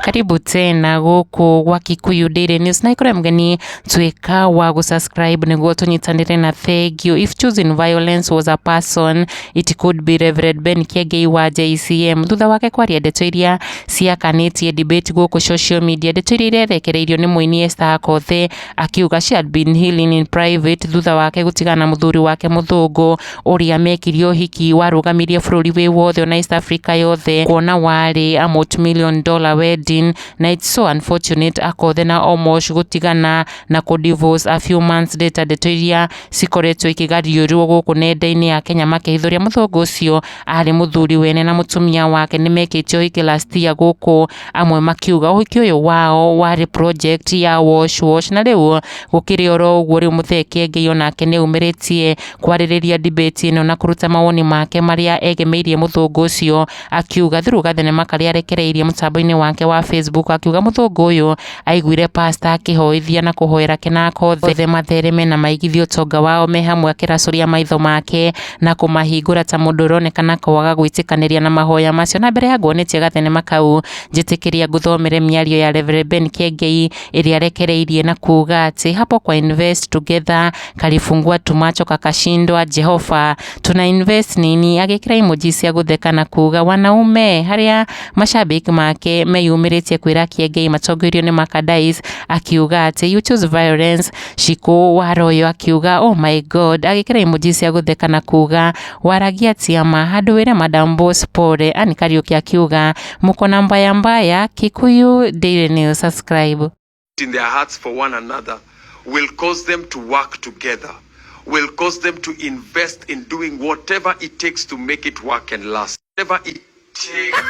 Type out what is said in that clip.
Karibu tena guku gwa Kikuyu Daily News na ikore mgeni tweka wa gusubscribe niguo tunyitanire na thegio. If choosing violence was a person, it could be Reverend Ben Kiengei wa JCM. Thutha wake kwaria ndeto iria ciakanitie debate guku social media. Ndeto iria irerekereirio ni muini Akothee akiuga she had been healing in private thutha wake gutigana muthuri wake Mzungu uria mekirio hiki warugamirie bururi wi wothe na East Africa yothe kuona wari a multi-million-dollar wedding. Na it's so unfortunate Akothee na Omosh gutigana na divorce a few months later. Ndeto iria cikoretwo ikigario guku nenda-ini ya Kenya makihithuria Mzungu ucio ari muthuri wene na mutumia wake nimekitio hiki last year guku, amwe makiuga uhiki uyu wao wari project ya wash na riu gukiri oro uguo riu Muthee Kiengei onake ni umiritie kwaririria debate ino na kuruta mawoni make maria egemeirie Mzungu ucio, akiuga thiru gathenema karia arekereirie mutambo-ini wake wa Facebook, akiuga Mzungu uyu aiguire pastor akihoithia na kuhoera kina Akothee mathereme na maigithio tonga wao me hamwe akiracuria maitho make na kumahingura ta mundu uronekana kwaga gwitikaniria na mahoya macio. Na mbere ya nguonetie gathenema kau njitikiria nguthomere miario ya Reverend Ben Kiengei iria arekereirie na kuga ati hapo kwa invest together kalifungua tumacho kakashindwa Jehova tuna invest nini, agikira emoji cia gutheka na kuga wanaume haria mashabiki make meyumiritie kwira Kiengei matongorio ni makadais, akiuga ati you choose violence shiko waroyo, akiuga oh my god, agikira emoji cia gutheka na kuga waragia tiama handu wire Madam Boss pore ani Kariuki, akiuga mukona mbaya mbaya. Kikuyu Daily News, subscribe. In their hearts for one another will cause them to work together, will cause them to invest in doing whatever it takes to make it work and last. Whatever it takes.